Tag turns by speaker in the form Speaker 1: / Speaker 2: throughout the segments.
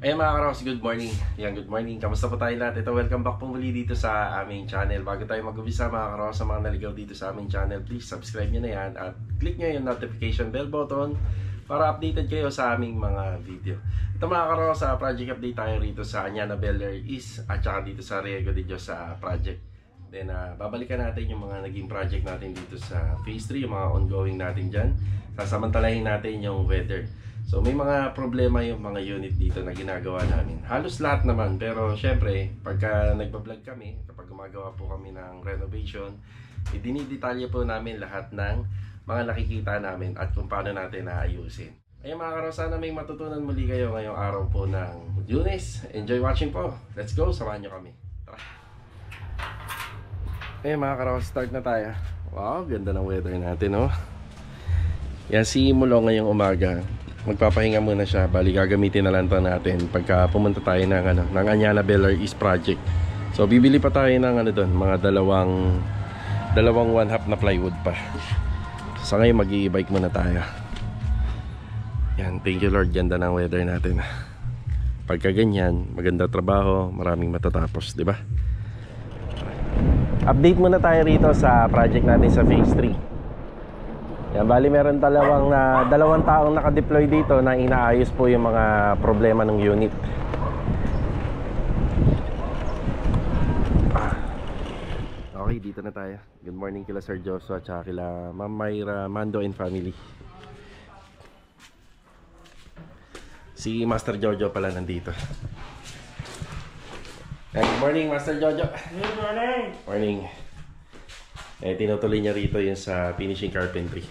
Speaker 1: Ayan mga karos, good morning. Good morning. Kamusta po tayo lahat? Ito, welcome back po muli dito sa aming channel. Bago tayo mag-umpisa mga karos, sa mga naligaw dito sa aming channel, please subscribe nyo na yan at click nyo yung notification bell button para updated kayo sa aming mga video. Ito mga karos, sa project update tayo rito sa Anyana Bel-Air East at saka dito sa Riego de Dios sa project. Then babalikan natin yung mga naging project natin dito sa phase 3, yung mga ongoing natin dyan. Sasamantalahin natin yung weather. So may mga problema yung mga unit dito na ginagawa namin. Halos lahat naman, pero syempre pagka nagbablog kami, kapag gumagawa po kami ng renovation, dinidetalye po namin lahat ng mga nakikita namin at kung paano natin naayusin. Ayun mga karos, sana may matutunan muli kayo ngayong araw po ng Lunes. Enjoy watching po. Let's go, samahan nyo kami. Tara. Ayun mga karos, start na tayo. Wow, ganda ng weather natin, oh. Yan si Mulo ngayong umaga. Magpapahinga muna siya, bali gagamitin na lang ito natin pagka pumunta tayo ng, ng Anyana Bel-Air East project. So bibili pa tayo ng doon, mga dalawang 1/2 na plywood pa. So, sa ngayon mag-i-bike muna tayo. Yan, thank you Lord, ganda ng weather natin. Pagka ganyan, maganda trabaho, maraming matatapos, di ba? Update muna tayo rito sa project natin sa phase 3. Yan, bali meron dalawang taong naka-deploy dito na inaayos po yung mga problema ng unit. Okay, dito na tayo. Good morning kila Sir Joshua at kila Ma'am Myra, Mando and family. Si Master Jojo pala nandito. Good morning Master Jojo.
Speaker 2: Good morning.
Speaker 1: Morning. Tinutuloy niya rito yung sa finishing carpentry.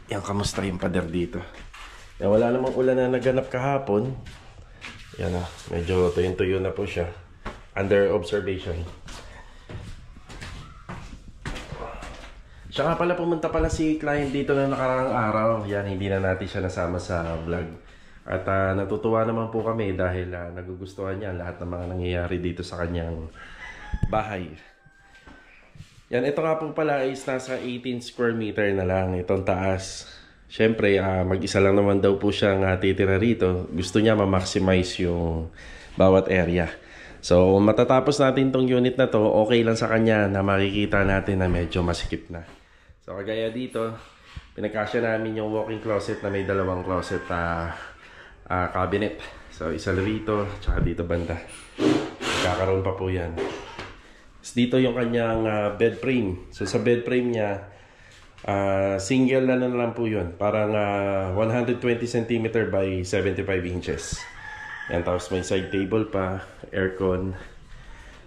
Speaker 1: Yan, kamusta yung pader dito? Yan, wala namang ulan na naganap kahapon. Yan medyo tuyong-tuyo na po siya. Under observation. Siya nga pala, pumunta pala si client dito na nakaraang araw. Yan, hindi na natin siya nasama sa vlog. At natutuwa naman po kami dahil nagugustuhan niya lahat ng mga nangyayari dito sa kanyang bahay. Yan, ito nga po pala is nasa 18 square meter na lang itong taas. Siyempre, mag-isa lang naman daw po siyang titira rito. Gusto niya ma-maximize yung bawat area. So, matatapos natin tong unit na to, okay lang sa kanya na makikita natin na medyo masikip na. So, kagaya dito, pinagkasya namin yung walk-in closet na may dalawang closet cabinet. So, isa rito, tsaka dito banda. Kakaroon pa po yan. Dito yung kanyang bed frame. So sa bed frame niya, single na lang po yun. Parang 120 cm by 75 inches. Yan, tapos may side table pa, aircon.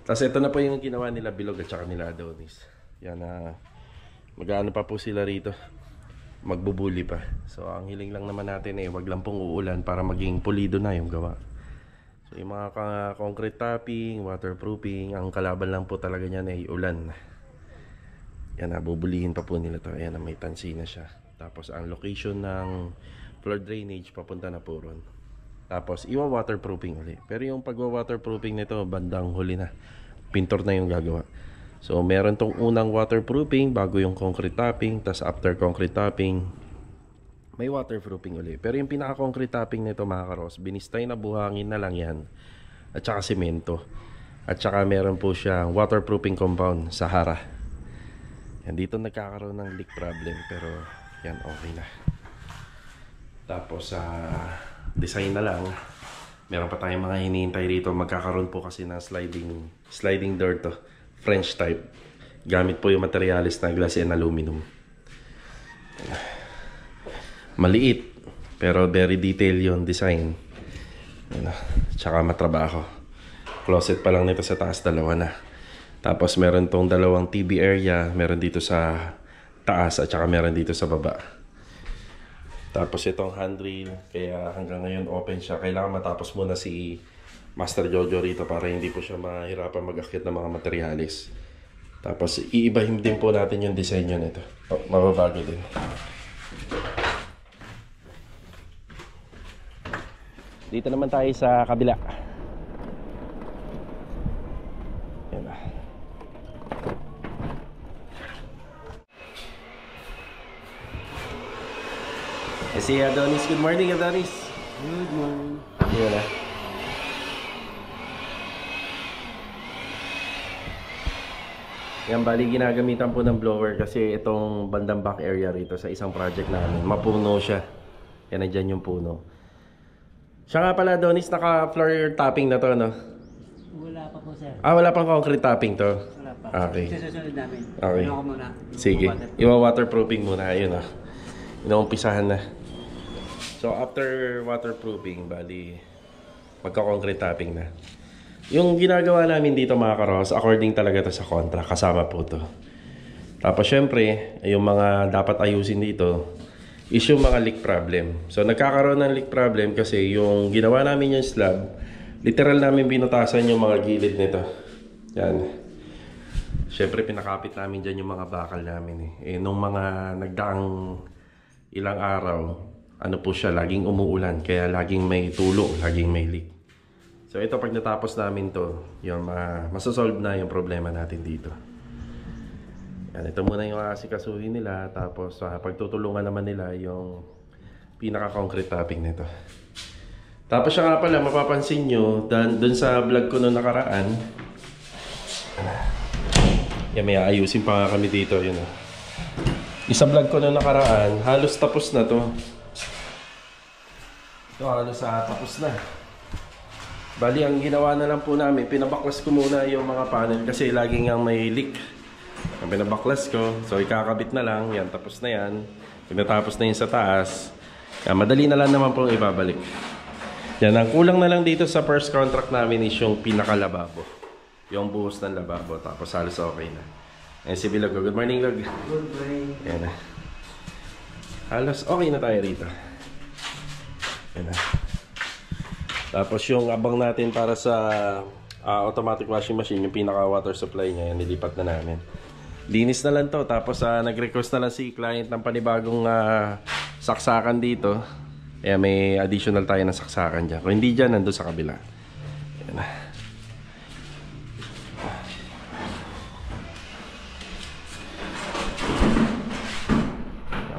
Speaker 1: Tapos ito na po yung ginawa nila Bilog at saka nila Adonis. Yan, mag-ano pa po sila rito. Magbubuli pa. So ang hiling lang naman natin wag lang pong uulan para maging pulido na yung gawa. So, yung mga concrete topping, waterproofing, ang kalaban lang po talaga niyan ay ulan. Yan, bubulihin pa po nila to. Ayan, may tansi na siya. Tapos ang location ng floor drainage papunta na po ron. Tapos waterproofing ulit. Pero yung pagwa-waterproofing nito bandang huli na. Pintor na yung gagawa. So meron tong unang waterproofing bago yung concrete topping. Tapos after concrete topping, may waterproofing ulit. Pero yung pinaka-concrete topping nito mga karos, binistay na buhangin na lang yan. At saka semento. At saka meron po siyang waterproofing compound sa Sahara. Yan, dito nagkakaroon ng leak problem. Pero yan, okay na. Tapos design na lang. Meron pa tayong mga hinihintay rito. Magkakaroon po kasi ng sliding door to. French type. Gamit po yung materialis na glass and aluminum. Maliit pero very detailed yung design. Tsaka matrabaho. Closet pa lang nito sa taas, dalawa na. Tapos meron tong dalawang TV area, meron dito sa taas at saka meron dito sa baba. Tapos itong handrail, kaya hanggang ngayon open siya. Kailangan matapos muna si Master Jojo rito para hindi po siya mahirapan mag-akit ng mga materialis. Tapos iibahin din po natin yung design nyo nito. Mababago din. Dito naman tayo sa kabila. Yan na. Si Adonis. Good morning, Adonis.
Speaker 2: Good morning.
Speaker 1: Yun na. Yan, bali ginagamitan po ng blower kasi itong bandang back area rito sa isang project namin, mapuno siya. Yan, nandyan yung puno. Siya nga pala, Donis, naka-floor topping na to, no?
Speaker 2: Wala pa po, sir.
Speaker 1: Ah, wala pang concrete topping to?
Speaker 2: Wala pa.
Speaker 1: Okay.
Speaker 2: Sa susunod namin.
Speaker 1: Okay.
Speaker 2: Ano ko muna?
Speaker 1: Sige, iwa-waterproofing muna. Ayun ah. Inuumpisahan na. So after waterproofing, bali magka-concrete topping na. Yung ginagawa namin dito mga karos, according talaga to sa contract, kasama po to. Tapos syempre, yung mga dapat ayusin dito is yung mga leak problem. So nagkakaroon ng leak problem kasi yung ginawa namin yung slab, literal namin binutasan yung mga gilid nito. Yan. Syempre pinakapit namin dyan yung mga bakal namin eh. Nung mga nagdaang ilang araw, ano po siya, laging umuulan. Kaya laging may tulo, laging may leak. So ito pag natapos namin to, yung masasolve na yung problema natin dito. Yan, ito muna yung asikasuhin nila. Tapos pagtutulungan naman nila yung pinaka-concrete topping nito. Tapos siya nga pala, mapapansin nyo, dun sa vlog ko noong nakaraan, yan, may aayusin pa nga kami dito. Yun, isa vlog ko noong nakaraan, halos tapos na to. Ito halos tapos na. Bali, ang ginawa na lang po namin, pinabaklas ko muna yung mga panel kasi laging ang may leak. Ang pinabaklas ko, so ikakabit na lang, yan, tapos na yan. Pag natapos na yun sa taas, yan, madali na lang naman po ibabalik. Yan, ang kulang na lang dito sa first contract namin is yung pinaka-lababo. Yung buhos ng lababo, tapos halos okay na. Ayan si Bilog. Good morning, Log.
Speaker 2: Good morning.
Speaker 1: Yan na. Halos okay na tayo rito. Yan na. Tapos yung abang natin para sa automatic washing machine, yung pinaka water supply niya, yan, nilipat na namin. Linis na lang to. Tapos nag-request na lang si client ng panibagong saksakan dito. Kaya may additional tayo ng saksakan dyan. Kung hindi dyan, nandun sa kabila. Yan na.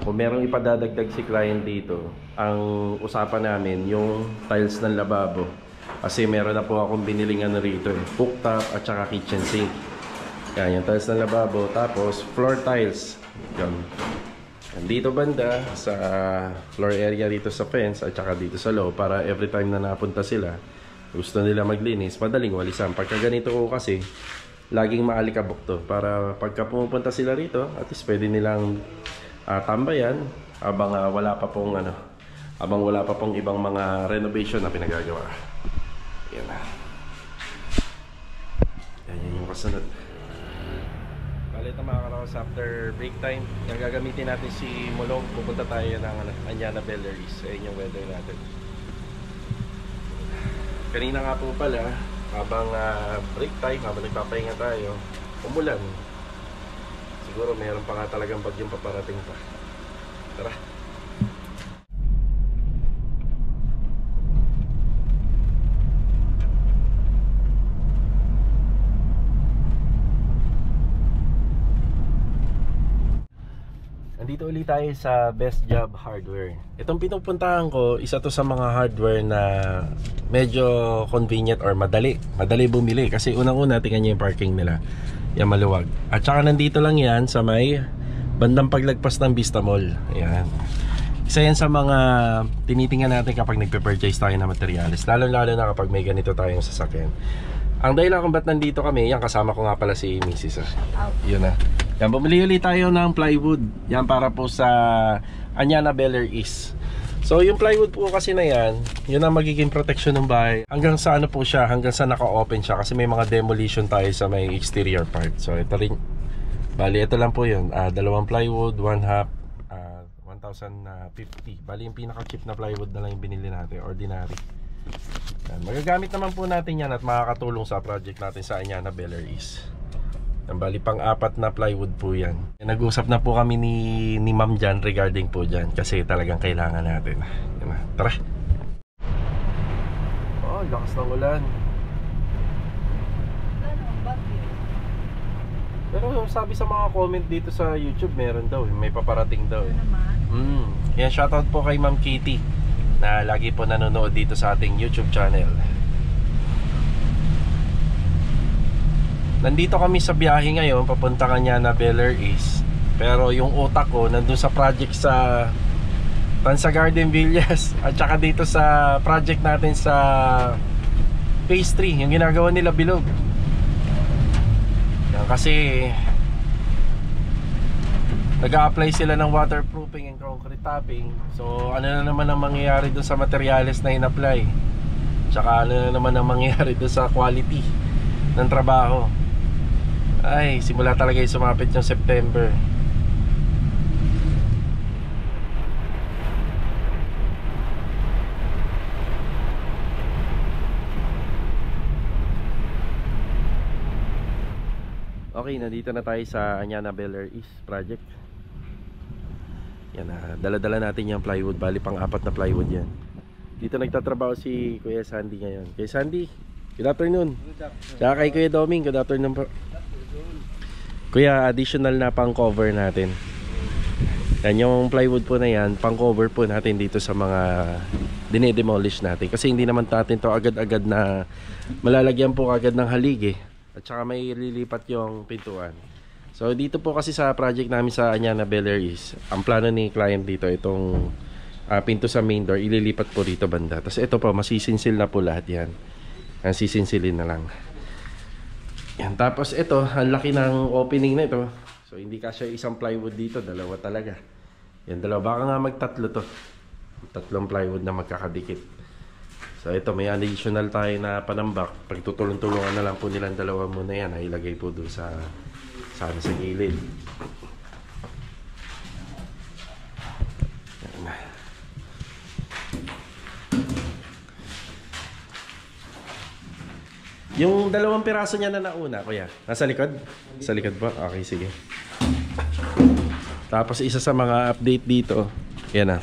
Speaker 1: Kung merong ipadadagdag si client dito, ang usapan namin yung tiles ng lababo. Kasi meron na po akong biniling ano rito eh, cooktop at saka kitchen sink. Yan, yung tiles ng lababo. Tapos floor tiles. Yan. Dito banda sa floor area dito sa fence at saka dito sa loob para every time na napunta sila, gusto nila maglinis, madaling walisan. Pagka ganito ko kasi, laging maalikabok to. Para pagka pumupunta sila rito, at least pwede nilang tambayan habang wala pa pong ibang mga renovation na pinagagawa. Yan na. Yan yung kasunod. Bali ito mga karaos, after break time, yung gagamitin natin si Mulong. Pupunta tayo ng Anyana Belleries. Ayan yung weather natin. Kanina nga po pala, habang break time, habang nagpapahinga tayo, umulan. Siguro mayroon pa nga talagang bagyong paparating pa. Tara. Nandito ulit tayo sa Best Job Hardware. Itong pinupuntahan ko, isa to sa mga hardware na medyo convenient or madali bumili. Kasi unang-una, tingnan nyo yung parking nila. Yan, maluwag. At saka nandito lang yan sa may bandang paglagpas ng Vista Mall. Ayan. Isa yan sa mga tinitingnan natin kapag nagpe-purchase tayo ng materials. Lalo-lalo na kapag may ganito tayong sasakyan. Ang dahilan kung ba't nandito kami, yan, kasama ko nga pala si Mrs. Yun na. Yan, bumili ulit tayo ng plywood. Yan, para po sa Anyana Belleries. So yung plywood po kasi na yan, yun ang magiging protection ng bahay. Hanggang sa ano po siya, hanggang sa naka-open siya. Kasi may mga demolition tayo sa may exterior part. So ito rin, bali ito lang po yun. Dalawang plywood, 1/2, 1,050. Bali yung pinaka-cheap na plywood na lang yung binili natin, ordinary. Yan, magagamit naman po natin yan at makakatulong sa project natin sa Anyana Belleries. Yan, bali pang-apat na plywood po yan. Nag-usap na po kami ni Ma'am Jan regarding po dyan kasi talagang kailangan natin. Yan na, tara. Oh, lakas ng ulan. Pero sabi sa mga comment dito sa YouTube, meron daw, may paparating daw eh. Yan, shoutout po kay Ma'am Katie na lagi po nanonood dito sa ating YouTube channel. Nandito kami sa biyahe ngayon papunta Cañana Beller East. Pero yung utak ko nandun sa project sa Tansa Garden Villas at saka dito sa project natin sa Phase 3, yung ginagawa nila bilog. Yan, kasi nag-a-apply sila ng waterproofing and concrete topping. So ano na naman ang mangyayari dun sa materyales na in-apply, tsaka ano na naman ang mangyayari dun sa quality ng trabaho. Ay, simula talaga yung sumapit yung September. Okay, nandito na tayo sa Cañana Beller East project. Yan na, dala-dala natin yung plywood. Bali pang 4 na plywood yan. Dito nagtatrabaho si Kuya Sandy ngayon. Kuya Sandy, good afternoon. Tsaka kay Kuya Doming, good afternoon po. Kuya, additional na pang cover natin. Yan yung plywood po na yan, pang cover po natin dito sa mga dinedemolish natin. Kasi hindi naman natin to agad-agad na malalagyan po agad ng haligi. At saka may lilipat yung pintuan. So dito po kasi sa project namin sa Cañana Beller East, ang plano ni client dito, itong pinto sa main door, ililipat po dito banda. Tapos ito po, masisinsil na po lahat yan. Ang sisinsilin na lang. Yan, tapos ito, ang laki ng opening na ito. So hindi kasya isang plywood dito, dalawa talaga. Yan, dalawa. Baka nga magtatlo to. 3 plywood na magkakadikit. So ito, may additional tayo na panambak. Pagtutulong-tulungan na lang po nilang dalawa muna yan. Ay ilagay po doon sa gilid. Yan. Yung 2 piraso niya na nauna, kuya, nasa likod? Sa likod ba? Okay, sige. Tapos isa sa mga update dito, yan na,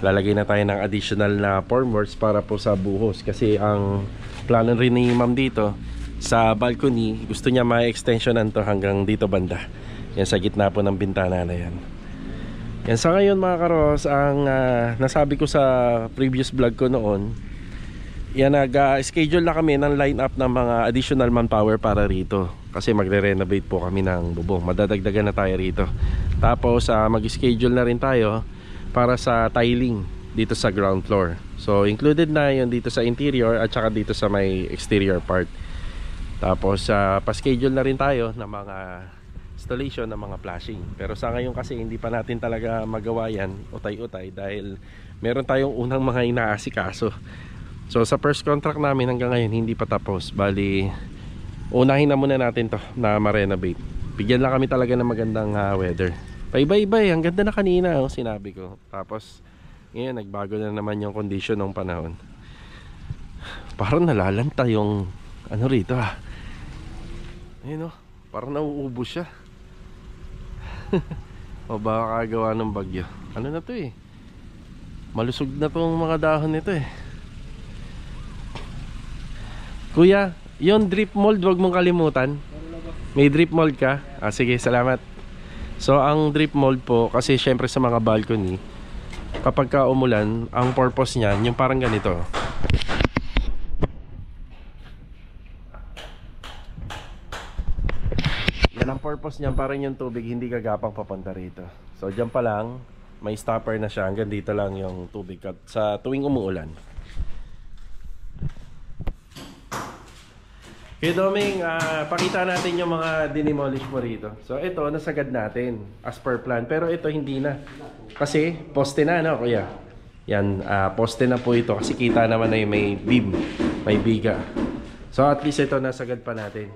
Speaker 1: lalagay na tayo ng additional na formworks para po sa buhos. Kasi ang plano rin ni ma'am dito sa balcony, gusto niya ma-extensionan to hanggang dito banda. Yan sa gitna po ng bintana na yan. Yan, sa ngayon mga karos, ang nasabi ko sa previous vlog ko noon, yan, nag-schedule na kami ng line-up ng mga additional manpower para rito. Kasi magre-renovate po kami ng bubong. Madadagdagan na tayo rito. Tapos mag-schedule na rin tayo para sa tiling dito sa ground floor. So included na yun dito sa interior at saka dito sa may exterior part. Tapos pa-schedule na rin tayo ng mga installation ng mga flashing. Pero sa ngayon kasi hindi pa natin talaga magawa yan utay-utay dahil meron tayong unang mga inaasikaso. So sa first contract namin hanggang ngayon hindi pa tapos. Bali unahin na muna natin to na ma-renovate. Bigyan lang kami talaga ng magandang weather. Paibay-bay, ang ganda na kanina, oh, sinabi ko. Tapos ngayon nagbago na naman yung condition ng panahon. Parang nalalanta yung ano rito ah. Ayun oh, parang nauubos siya. O baka kagawa ng bagyo. Ano na to eh, malusog na tong mga dahon nito eh. Kuya, yung drip mold wag mong kalimutan. May drip mold ka? Sige, salamat. So ang drip mold po, kasi syempre sa mga balcony, kapag ka umulan, ang purpose niyan yung parang ganito. Yan ang purpose niyan, parang yung tubig hindi gagapang papunta rito. So dyan pa lang may stopper na siya, hanggang dito lang yung tubig sa tuwing umuulan. Okay, Doming, pakita natin yung mga dinimolish mo rito. So ito, nasagad natin as per plan. Pero ito hindi na. Kasi poste na, no, kuya? Yan, poste na po ito. Kasi kita naman na yung may beam, may biga. So at least ito, nasagad pa natin.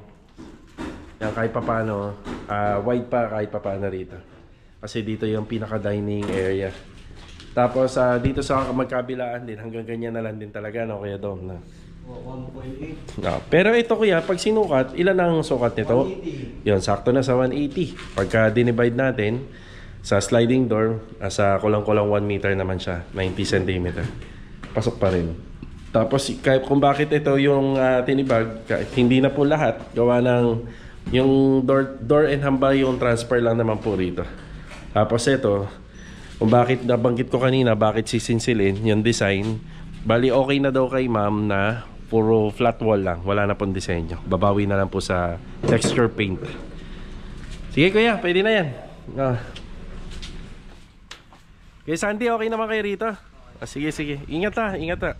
Speaker 1: Yan, kahit pa paano, wide pa kahit pa paano rito. Kasi dito yung pinaka-dining area. Tapos dito sa magkabilaan din, hanggang ganyan na lang din talaga, no, kuya Dom? Na
Speaker 2: 1.8.
Speaker 1: no. Pero ito kuya, pag sinukat, ilan ang sukat nito?
Speaker 2: 180.
Speaker 1: Yun, sakto na sa 180. Pagka dinivide natin sa sliding door, sa kulang-kulang 1 meter naman siya, 90 cm. Pasok pa rin. Tapos kung bakit ito yung tinibag, hindi na po lahat, gawa ng yung door and hamba yung transfer lang naman po rito. Tapos ito, Kung bakit nabanggit ko kanina, bakit sisinsilin yung design. Bali okay na daw kay ma'am na puro flat wall lang, wala na pong disenyo. Babawi na lang po sa texture paint. Sige kuya, pwede na yan. Kay Sandy, okay naman kayo rito? Sige, sige. Ingat ha, ingat ha.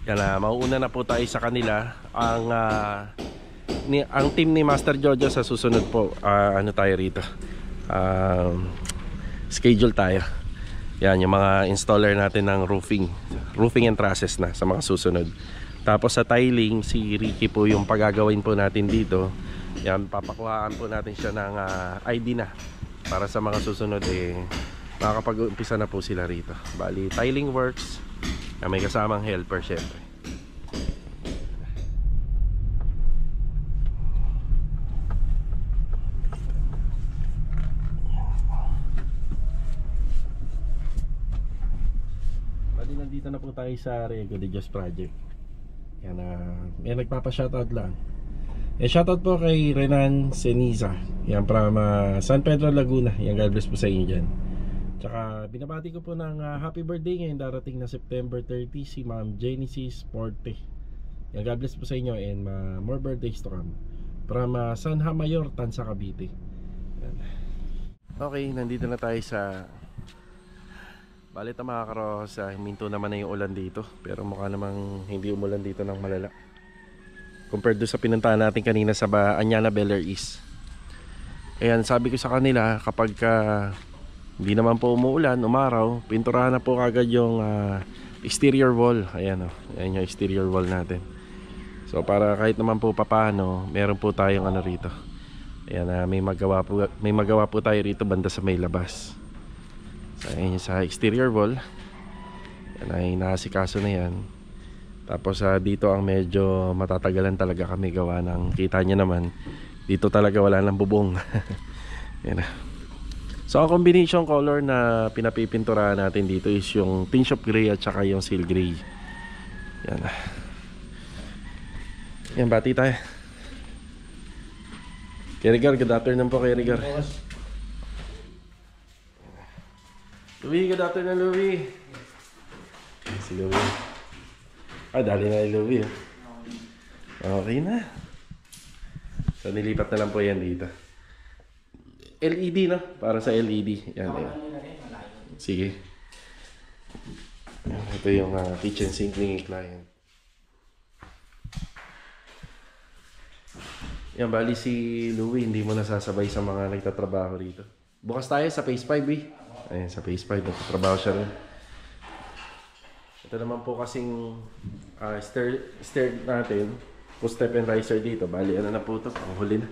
Speaker 1: Yan na, mauuna na po tayo sa kanila. Ang team ni Master Jojo sa susunod po, ano tayo rito? Schedule tayo. Yan, yung mga installer natin ng roofing and trusses na sa mga susunod. Tapos sa tiling, si Ricky po yung pagagawin po natin dito. Yan, papakuhaan po natin siya ng ID na para sa mga susunod makakapag-umpisa na po sila rito. Bali, tiling works, may kasamang helper syempre. Bali, nandito na po tayo sa Riego de Dios project. Yan, may nagpapa-shoutout lang. Shoutout po kay Renan Ceniza. Yan, from San Pedro, Laguna. Yan, God bless po sa inyo dyan. Tsaka binabati ko po ng happy birthday ngayon darating na September 30 si Ma'am Genesis Porte. Yan, God bless po sa inyo and more birthdays to come. From San Hamayor, Tansa, Cavite. Yan. Okay, nandito na tayo sa Balit na mga karos. Minto naman na yung ulan dito, pero mukha namang hindi umulan dito ng malala compared do sa pinuntahan natin kanina sa Anyana Bel Air East. Ayan, sabi ko sa kanila kapag hindi naman po umuulan, umaraw, pinturahan na po kagad yung exterior wall. Ayan o, ayan yung exterior wall natin. So para kahit naman po papaano, meron po tayong ano rito. Ayan, may magawa po tayo rito banda sa may labas. So ayan yung sa exterior wall. Ayan ay nakasikaso na yan. Tapos dito ang medyo matatagalan talaga kami gawa ng, kita nyo naman, dito talaga wala nang bubong. Ayan na. So ang combination color na pinapipinturahan natin dito is yung tin shop gray at saka yung seal gray. Yan. Yan, bati tayo. Kerigar, good afternoon po Kerigar. Louie, good afternoon Louie. Si Louie. Dali na yung Louie. Okay na. So nilipat na lang po yan dito. LED, no? Para sa LED. Yan, yan. Sige. Ito yung kitchen sink ni client. Yan, bali si Louie hindi mo nasasabay sa mga nagtatrabaho rito. Bukas tayo sa phase 5 eh. Ayan, sa phase 5 nagtatrabaho siya rin. Ito naman po kasing stair natin. Post step and riser dito. Bali ano na po ito, ang huli na.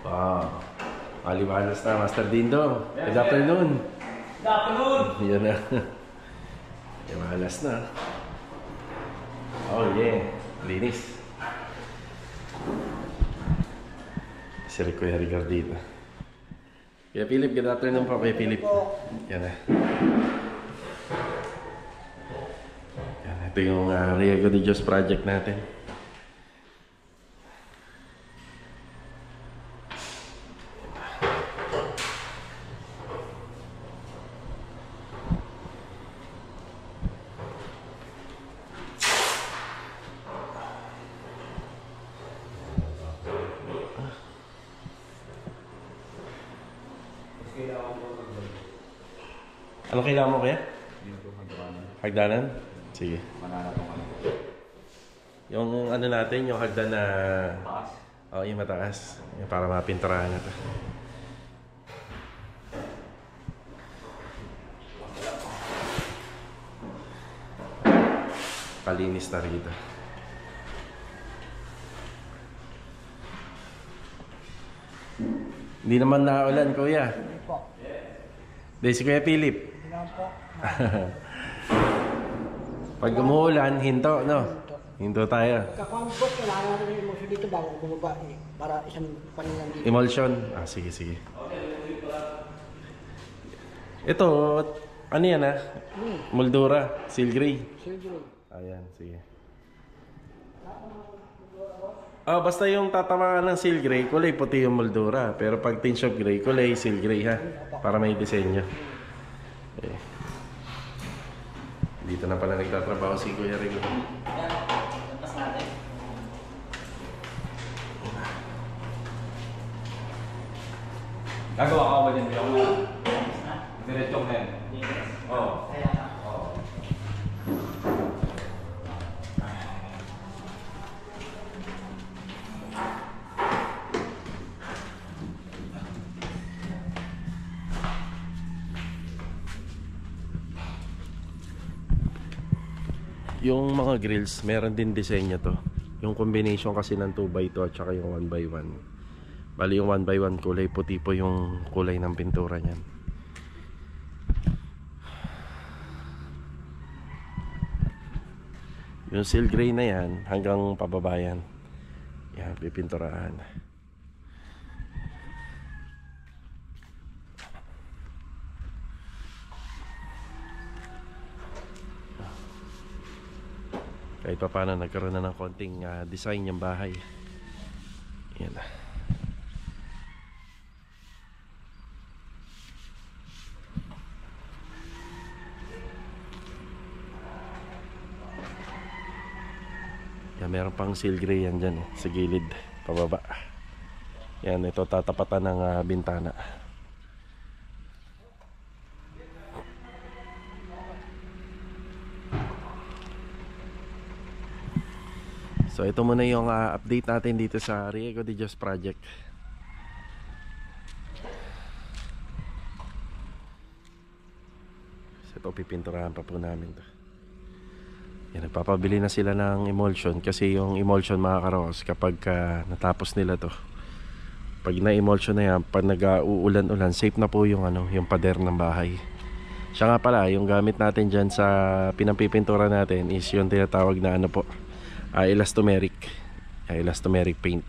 Speaker 1: Wow. Maliwalas na, Master Dindo. Good afternoon.
Speaker 2: Good afternoon.
Speaker 1: Yan na. Maliwalas na. Oh yeah. Linis. Si Kuya Ricardito. Kuya Philip, good afternoon po Kuya Philip. Yan na. Yan, ito yung Riego de Dios project natin. Ano kailangan mo kaya? Hagdanan? Sige. Yung ano natin, yung hagdan na... Mataas? Oo, yung mataas. Yung para mapinturahan na ito. Palinis na rito. Hindi naman naulan, kuya.
Speaker 3: Hindi po.
Speaker 1: Dahil si Kuya Philip.
Speaker 3: Hindi naman po.
Speaker 1: Pag umuulan, hinto, no? Hinto tayo.
Speaker 3: Kakuha po, kailangan natin yung emulsion dito bago bumaba eh. Para isang panilang dito.
Speaker 1: Emulsion? Sige, sige. Ito, ano yan Moldura, seal gray.
Speaker 3: Silver.
Speaker 1: Ayan, sige. Basta yung tatamaan ng seal gray, kulay puti yung moldura. Pero pag tinge of gray, kulay seal gray ha. Para may disenyo. Okay. Dito na pala nagtatrabaho si Kuya Rigo.
Speaker 2: Gagawa ka ba din yung diretsong hen? Oo. Oo.
Speaker 1: Yung mga grills, meron din disenyo to. Yung combination kasi ng 2x2 at saka yung 1x1. Bali yung 1x1 kulay puti po yung kulay ng pintura niyan. Yung seal gray na yan hanggang pababa yan. Yan, pipinturahan. Kahit pa paano nagkaroon na ng konting design yung bahay. Yan. Yan, meron pang seal gray yan dyan sa gilid, pababa. Yan, ito tatapatan ng bintana. So ito muna yung update natin dito sa Riego de Dios project. So ito pipinturahan pa po namin to. Yan, nagpapabili na sila ng emulsion kasi yung emulsion mga karos kapag natapos nila to, pag na-emulsion na yan, pag nag-uulan-ulan, safe na po yung yung pader ng bahay. Siya nga pala, yung gamit natin dyan sa pinampipintura natin is yung tinatawag na po, elastomeric. Elastomeric paint.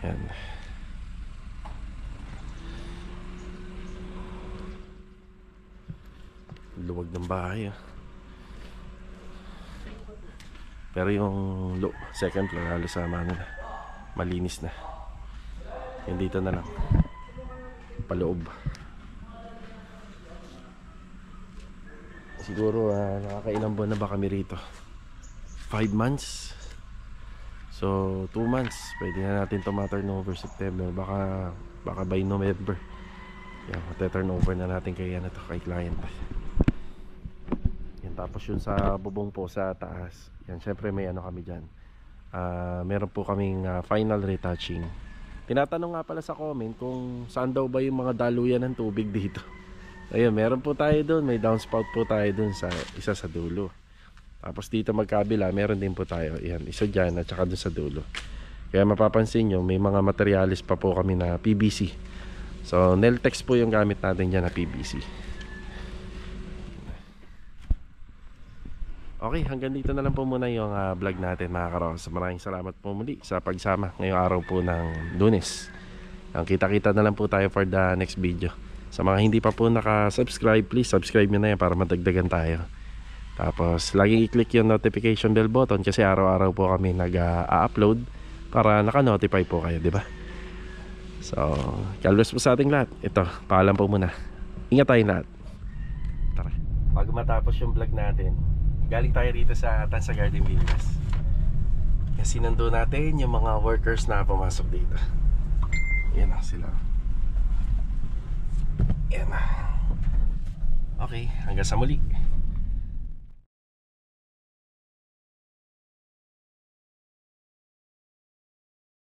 Speaker 1: Yan. Luwag ng bahay Pero yung second floor halos sama na. Malinis na. Yan dito na lang. Paloob. Siguro nakakailang buwan na ba kami rito? 5 months. So 2 months pwede na natin turn over September. Baka by November. Yan, turn over na natin kay kay client. Yan, tapos yun sa bubong po sa taas. Yan, syempre may kami dyan. Meron po kaming final retouching. Tinatanong nga pala sa comment kung saan daw ba yung mga daluyan ng tubig dito. Ayun, meron po tayo doon. May downspout po tayo doon sa isa sa dulo. Tapos dito magkabila, meron din po tayo. Yan, isa dyan at saka doon sa dulo. Kaya mapapansin nyo, may mga materialis pa po kami na PVC. So, Neltex po yung gamit natin dyan na PVC. Okay, hanggang dito na lang po muna yung vlog natin mga karos. Maraming salamat po muli sa pagsama ngayong araw po ng Lunes. Kita-kita na lang po tayo for the next video. Sa mga hindi pa po naka-subscribe, please subscribe nyo na yan para madagdagan tayo. Tapos laging i-click yung notification bell button kasi araw-araw po kami nag-upload para naka-notify po kayo, di ba? So, kalbos po sa ating lahat. Ito, paalam po muna. Ingat tayo lahat. Tara. Bago matapos yung vlog natin, galing tayo rito sa Tansa Garden Villas. Kasi sinundo natin yung mga workers na pumasok dito. Yan na sila. Yan na. Okay, hanggang sa muli.